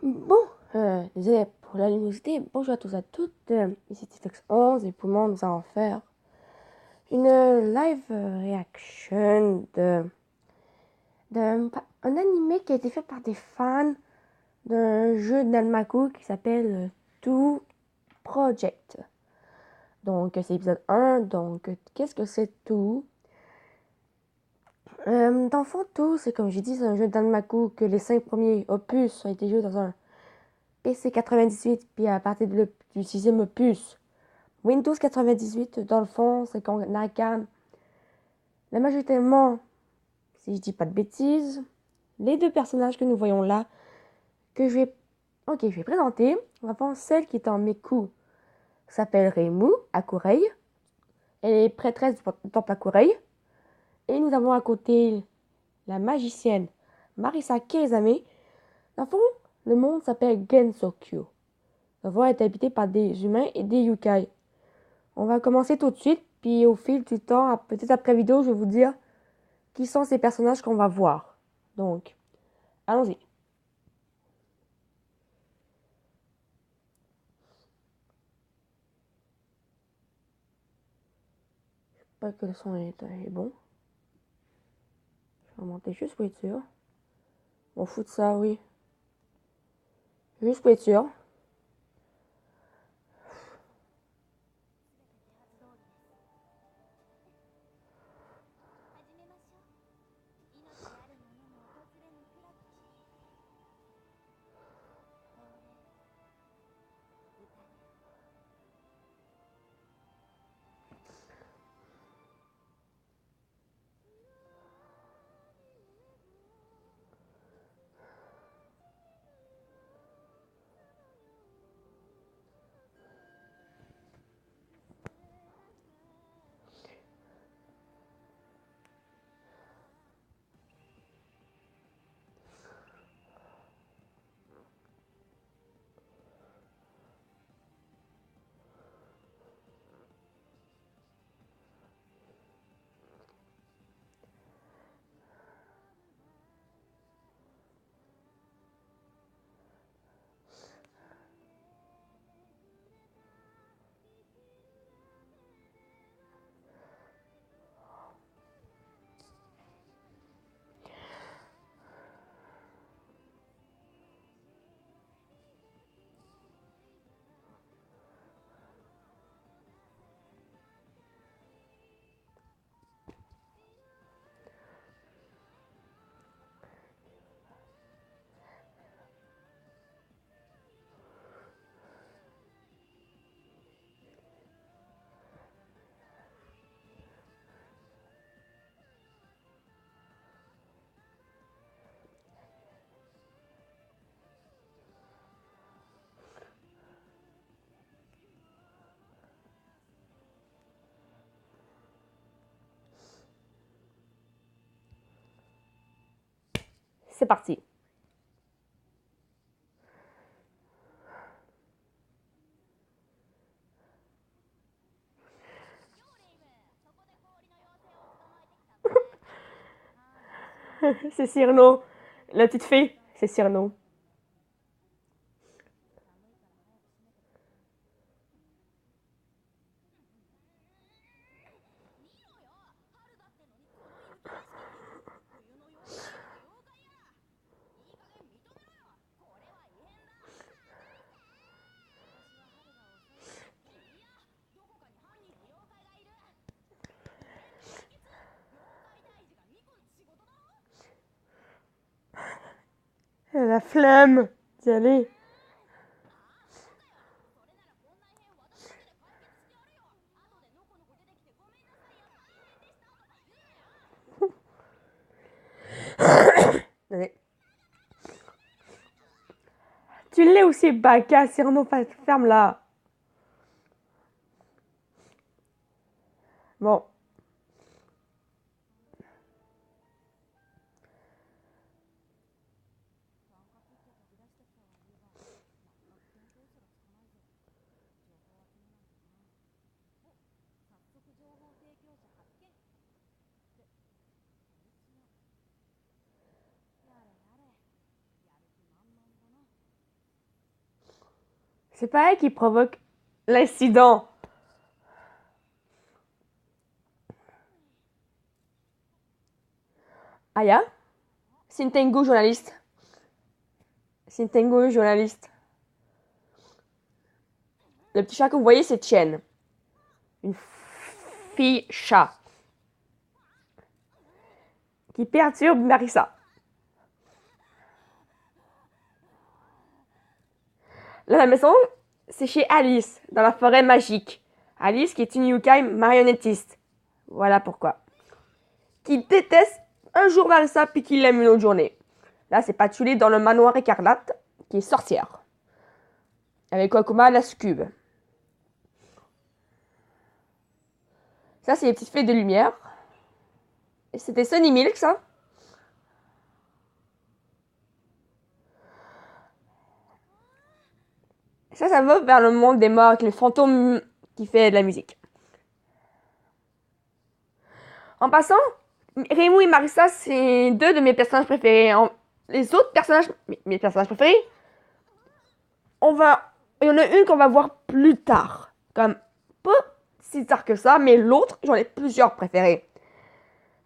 Bon, désolé pour la luminosité. Bonjour à tous et à toutes. Ici Titex 11 et pour moi, nous allons faire une live reaction d'un un animé qui a été fait par des fans d'un jeu d'Anmaku qui s'appelle Two Project. Donc, c'est l'épisode 1. Donc, qu'est-ce que c'est Two? Dans le fond, Two, c'est comme j'ai dit, c'est un jeu d'Anmaku que les 5 premiers opus ont été joués dans un PC 98, puis à partir du 6e opus, Windows 98, dans le fond, c'est qu'on incarne la majoritairement, si je dis pas de bêtises, les deux personnages que nous voyons là, que je vais présenter. On va prendre celle qui est en Miku, s'appelle Reimu Akurei. Elle est prêtresse du temple Akurei. Et nous avons à côté la magicienne Marisa Kezame. Dans le fond, le monde s'appelle Gensokyo. La voie est habitée par des humains et des yokai. On va commencer tout de suite, puis au fil du temps, peut-être après la vidéo, je vais vous dire qui sont ces personnages qu'on va voir. Donc, allons-y. Pas que le son est bon. Je vais monter juste pour être sûr. On fout de ça, oui. Juste pour être sûr. C'est parti. C'est Cyrano. La petite fille, c'est Cyrano. La flemme d'y aller. Tu l'es aussi, Baka, Cyrano, ferme là. Bon. C'est pas elle qui provoque l'incident. Aya? Sintengu, journaliste. Sintengu, journaliste. Le petit chat que vous voyez, c'est Chen. Une fille chat. Qui perturbe Marissa. Là, la maison, c'est chez Alice, dans la forêt magique. Alice qui est une yokai marionnettiste. Voilà pourquoi. Qui déteste un jour Marissa puis qui l'aime une autre journée. Là, c'est Patchouli dans le manoir écarlate, qui est sorcière. Avec Kokuma, la succube. Ça, c'est les petites fées de lumière. Et c'était Sunny Milk, ça. Ça va vers le monde des morts avec les fantômes qui fait de la musique. En passant, Reimu et Marissa, c'est deux de mes personnages préférés. Les autres personnages, mes personnages préférés, il y en a une qu'on va voir plus tard. Comme, pas si tard que ça, mais l'autre, j'en ai plusieurs préférés.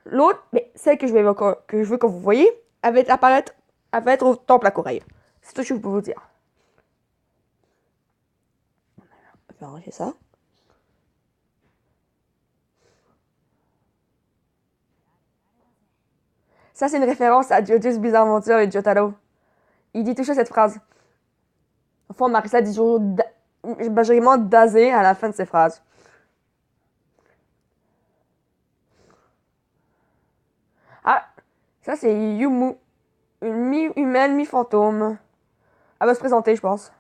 L'autre, mais celle que je veux que vous voyez, elle va apparaître, elle va être au temple à Corail. C'est tout ce que je peux vous dire. Je vais arranger ça. Ça, c'est une référence à JoJo's Bizarre Adventure et Jotaro. Il dit toujours cette phrase. Au fond, Marissa dit toujours majoritairement dasé à la fin de ses phrases. Ah, ça c'est Yumu. Une mi-humaine, mi-fantôme. Elle va se présenter, je pense.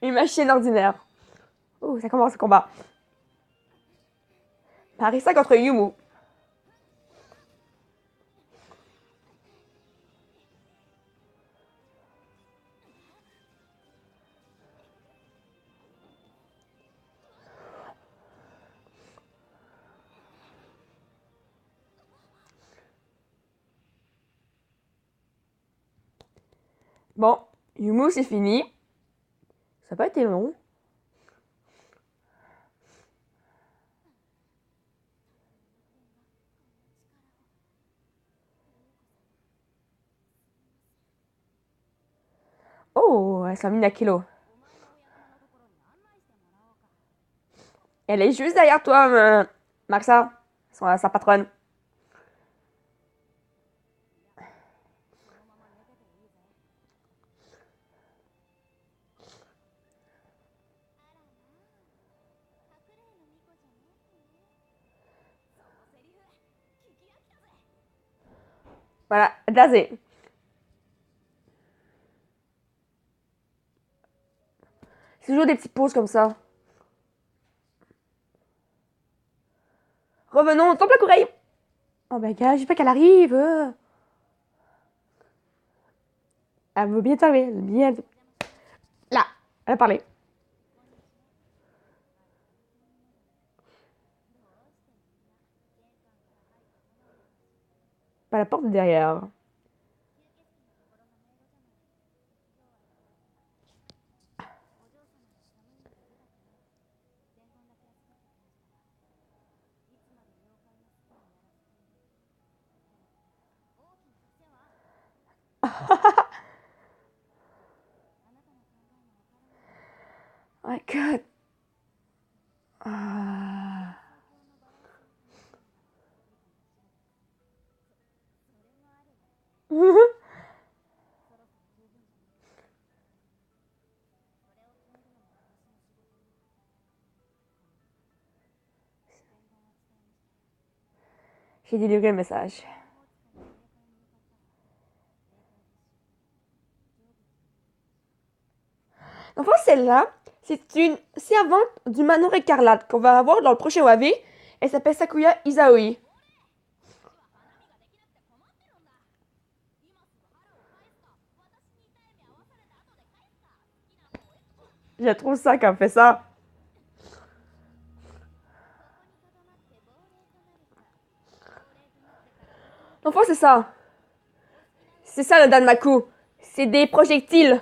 Une machine ordinaire. Oh, ça commence le combat. Marissa contre Yumu. Bon, Yumu, c'est fini. Ça n'a pas été long. Oh, elle s'est mis à kilo. Elle est juste derrière toi, Maxa, sa patronne. Voilà, dasé. C'est toujours des petites pauses comme ça. Revenons au temple à Corail. Oh ben gars, j'ai pas qu'elle arrive. Elle veut bien t'arriver. Bien. Là, elle a parlé. Pas la porte de derrière. Oh my god. Ah. J'ai délivré le message. Enfin, celle-là, c'est une servante du manoir écarlate qu'on va avoir dans le prochain OAV. Elle s'appelle Sakuya Isaoi. Je trouve ça qu'elle fait ça. Enfin, c'est ça. C'est ça le Danmaku. C'est des projectiles.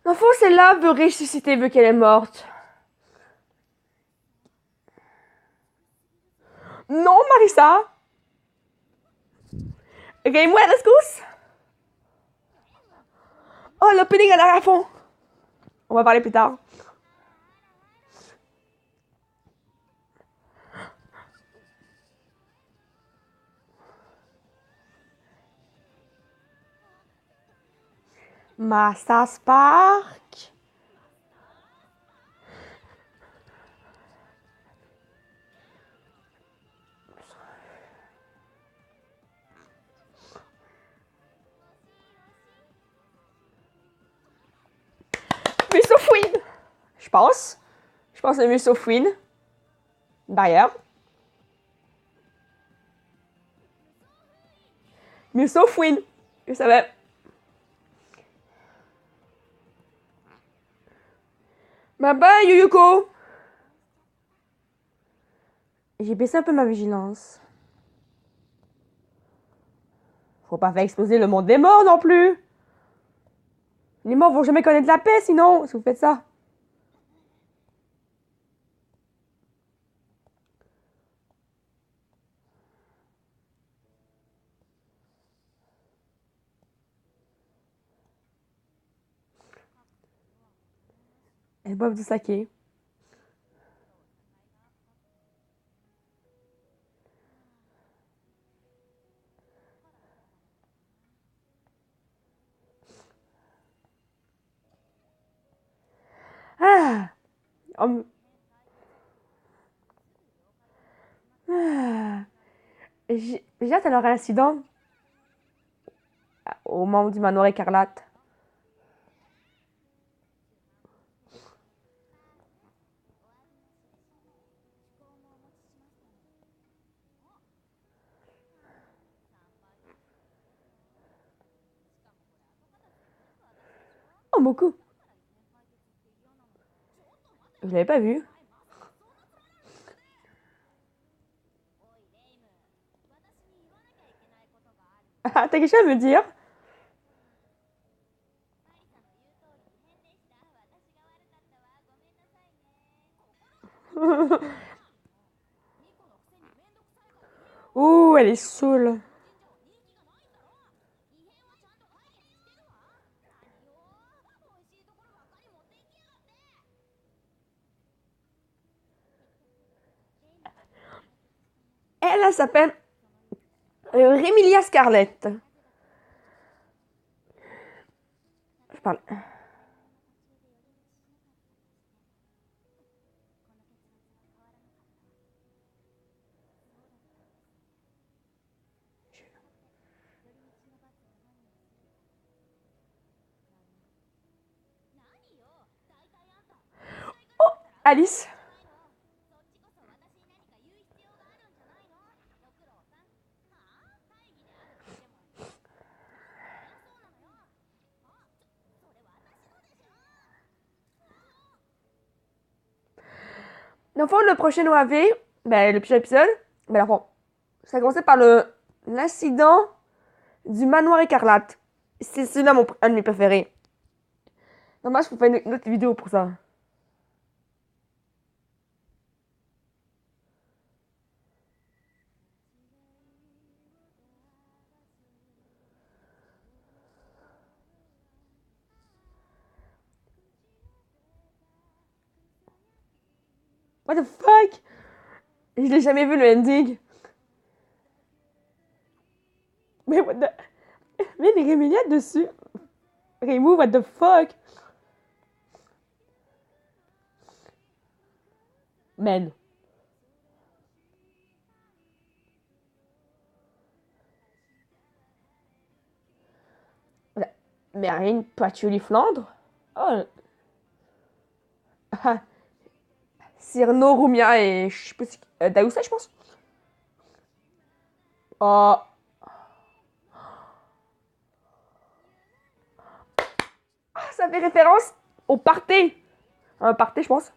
Enfin, celle-là veut ressusciter vu qu'elle est morte. Non, Marissa. Réveille-moi, la rescousse. Oh, l'opening a l'air à fond. On va parler plus tard. Massa Spark. Musofouine. Je pense. Je pense à Musofouine. Barrière. Musofouine. Je savais. Bye bye, Yuyuko. J'ai baissé un peu ma vigilance. Faut pas faire exploser le monde des morts non plus. Les morts vont jamais connaître la paix sinon, si vous faites ça. Elles boivent du saké. Ah, ah. J'ai hâte à leur incident au membre du manoir écarlate. Oh, beaucoup. Je l'avais pas vu. Ah, t'as quelque chose à me dire? Ouh, elle est saoule. Elle s'appelle Rémilia Scarlett. Je parle. Oh, Alice. Enfin, le prochain OAV, ben, le prochain épisode, ben, enfin, ça a commencé par l'incident du manoir écarlate. C'est là un de mes préférés. Normal, je peux faire une autre vidéo pour ça. What the fuck? Je l'ai jamais vu le ending. Mais what the... Mais les Rémilia dessus. Remove, what the fuck? Man. Mais rien, Patchouli Flandre? Oh. Ah. Cyrano, Roumia et je sais pas si... Daoussa, je pense. Oh. Ah, ça fait référence au party. Un party, je pense.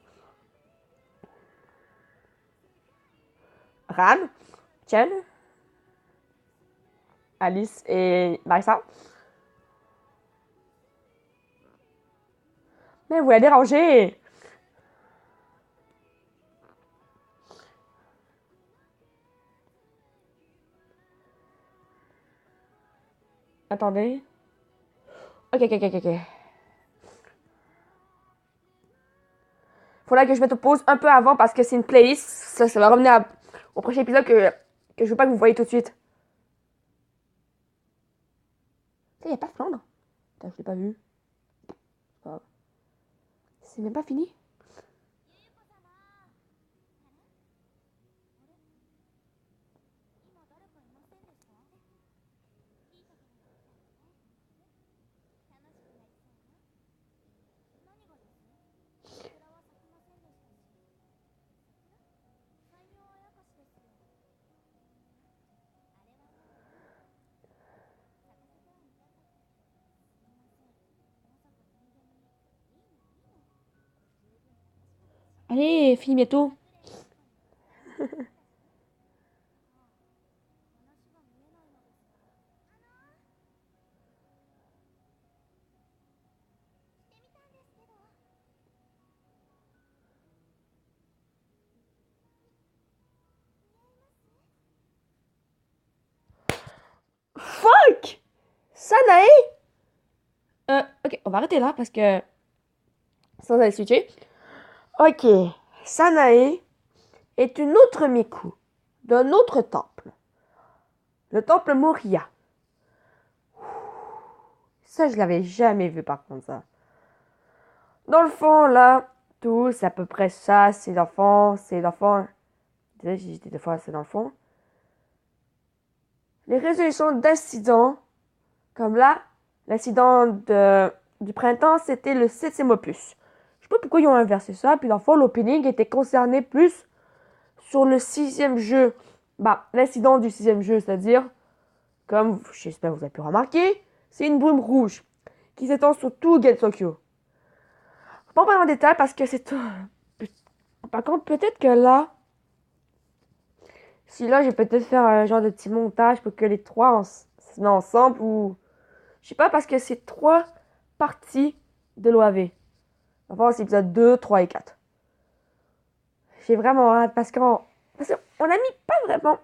Ran, Chen, Alice et Marissa. Mais vous la dérangez. Attendez. Ok, ok, ok, ok. Faudra que je mette au pause un peu avant parce que c'est une playlist. Ça va revenir au prochain épisode que je veux pas que vous voyez tout de suite. Il n'y a pas de Flandre. Putain, je l'ai pas vu. Oh. C'est même pas fini. Allez, fini bientôt. Fuck! Sanae? Ok, on va arrêter là parce que sans aller switcher. Ok, Sanae est une autre Miku d'un autre temple. Le temple Moria. Ça, je l'avais jamais vu par contre, ça. Dans le fond, là, tout, c'est à peu près ça. C'est l'enfant, c'est l'enfant. Désolé, j'ai dit deux fois, c'est dans le fond. Les résolutions d'incidents, comme là, l'incident du printemps, c'était le 7e opus. Je sais pas pourquoi ils ont inversé ça. Puis dans le fond, l'opening était concerné plus sur le 6e jeu. Bah, l'incident du 6e jeu, c'est-à-dire, comme j'espère que vous avez pu remarquer, c'est une brume rouge qui s'étend sur tout Gensokyo. Pas en parler en détail parce que c'est... Par contre, peut-être que là, si là, je vais peut-être faire un genre de petit montage pour que les trois se mettent ensemble ou... Je sais pas, parce que c'est trois parties de l'OAV. Enfin, c'est épisode 2, 3 et 4. J'ai vraiment hâte parce qu'on a mis pas vraiment...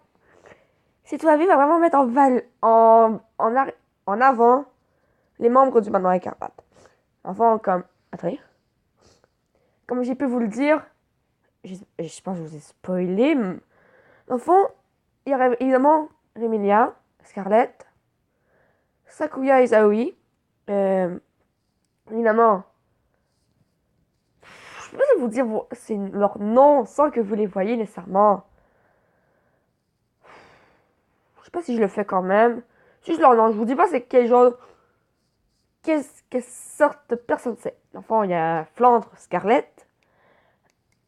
Cette OAV va vraiment mettre en avant les membres du Manoir Écarlate. Enfin, comme... Attendez. Comme j'ai pu vous le dire, je pense que je vous ai spoilé. Dans le fond, il y aurait évidemment Remilia, Scarlett, Sakuya et Zaoi. Évidemment, je peux pas vous dire c'est leur nom sans que vous les voyez nécessairement. Je sais pas si je le fais quand même. Si je leur nom, je vous dis pas c'est quel genre. Quelle sorte de personne c'est. Enfin, il y a Flandre, Scarlett.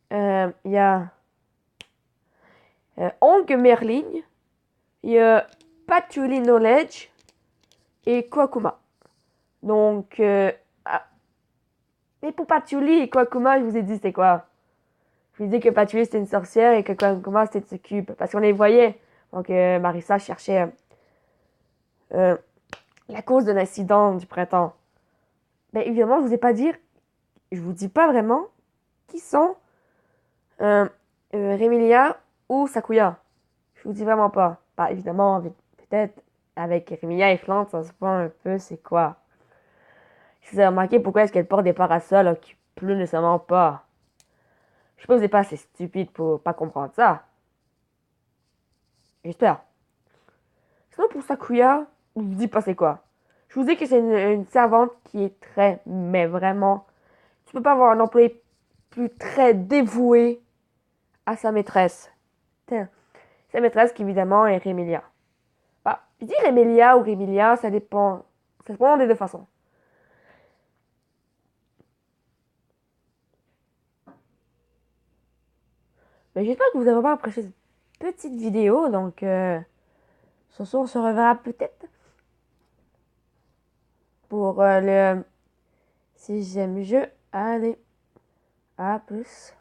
Il y a Ong Merlin. Il y a Patchouli Knowledge. Et Kwakuma. Donc, mais pour Patchouli et Kwakuma, je vous ai dit c'était quoi? Je vous ai dit que Patchouli c'était une sorcière et que Kwakuma c'était une succube. Parce qu'on les voyait. Donc, Marissa cherchait la cause de l'incident du printemps. Mais évidemment, je vous ai pas dit, je vous dis pas vraiment qui sont Remilia ou Sakuya. Je vous dis vraiment pas. Bah, évidemment, peut-être avec Remilia et Flandre, ça se voit un peu c'est quoi. Si vous avez remarqué pourquoi est-ce qu'elle porte des parasols qui pleut nécessairement pas. Je suppose que vous n'êtes pas assez stupide pour pas comprendre ça. J'espère. Sinon, pour Sakuya, je vous dis pas c'est quoi. Je vous dis que c'est une servante qui est très, mais vraiment, tu peux pas avoir un employé plus très dévoué à sa maîtresse. Tiens, sa maîtresse qui évidemment est Rémilia. Bah, je dis Rémilia ou Rémilia, ça dépend. Ça dépend des deux façons. Mais j'espère que vous avez pas apprécié cette petite vidéo. Donc, ce soir, on se reverra peut-être pour le 6e jeu. Allez, à plus.